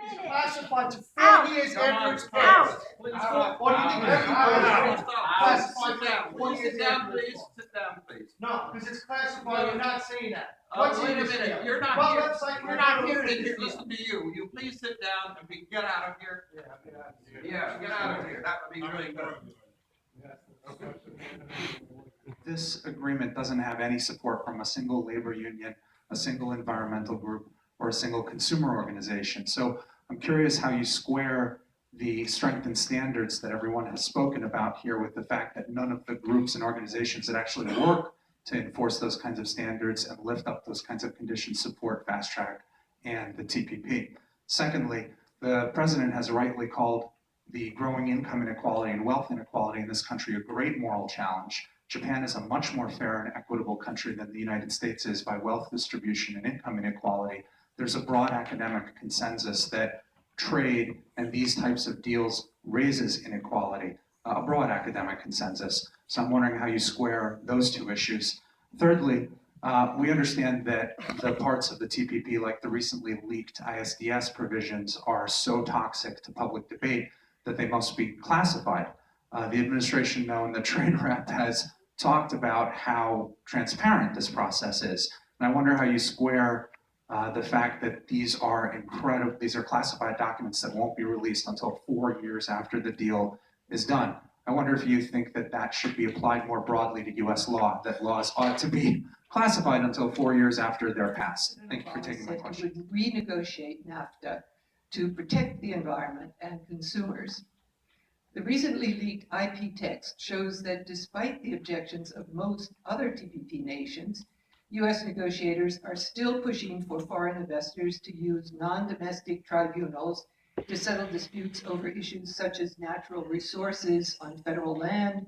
It's minute. classified to 4 Out. years Come after on, it's out. passed. Please What stop. do you think everybody is classified Sit to down, 4 please years sit down, after it's please, passed? sit down, please. No, because it's classified, you're not saying that. Oh, What's wait in a this minute, deal? you're not What here, website we're you're not on here in to this deal? listen to you. Will you please sit down and get out of here? Yeah, get out of here, that would be really good. This agreement doesn't have any support from a single labor union, a single environmental group, or a single consumer organization. So I'm curious how you square the strength and standards that everyone has spoken about here with the fact that none of the groups and organizations that actually work to enforce those kinds of standards and lift up those kinds of conditions support Fast Track and the TPP. Secondly, the president has rightly called the growing income inequality and wealth inequality in this country a great moral challenge. Japan is a much more fair and equitable country than the United States is by wealth distribution and income inequality. There's a broad academic consensus that trade and these types of deals raises inequality, a broad academic consensus. So I'm wondering how you square those two issues. Thirdly, we understand that the parts of the TPP, like the recently leaked ISDS provisions, are so toxic to public debate that they must be classified. The administration, known the trade rep, has talked about how transparent this process is. And I wonder how you square the fact that these are classified documents that won't be released until 4 years after the deal is done. I wonder if you think that that should be applied more broadly to US law, that laws ought to be classified until 4 years after they're passed. Thank you for taking my question. It would renegotiate NAFTA to protect the environment and consumers. The recently leaked IP text shows that despite the objections of most other TPP nations, US negotiators are still pushing for foreign investors to use non-domestic tribunals to settle disputes over issues such as natural resources on federal land,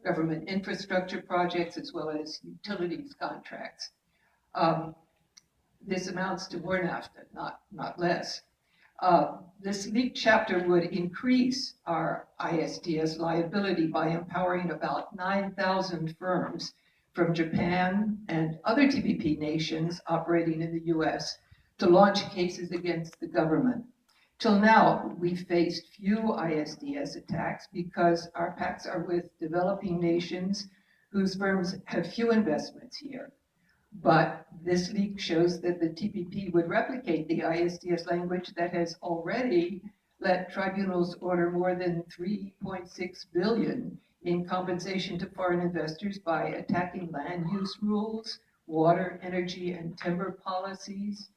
government infrastructure projects, as well as utilities contracts. This amounts to more NAFTA, not less. This leaked chapter would increase our ISDS liability by empowering about 9,000 firms from Japan and other TPP nations operating in the US to launch cases against the government. Till now, we've faced few ISDS attacks because our pacts are with developing nations whose firms have few investments here. But this leak shows that the TPP would replicate the ISDS language that has already let tribunals order more than $3.6 billion in compensation to foreign investors by attacking land use rules, water, energy, and timber policies,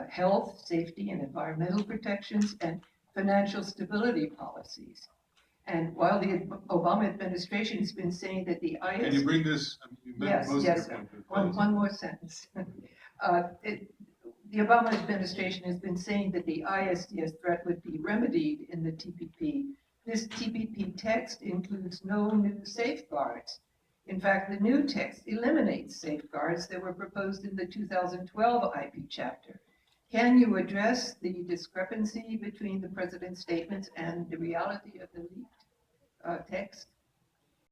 health, safety, and environmental protections, and financial stability policies. And while the Obama administration has been saying that the ISDS... Can you bring this, you meant most of your point. One more sentence. The Obama administration has been saying that the ISDS threat would be remedied in the TPP. This TPP text includes no new safeguards. In fact, the new text eliminates safeguards that were proposed in the 2012 IP chapter. Can you address the discrepancy between the president's statements and the reality of the leaked text?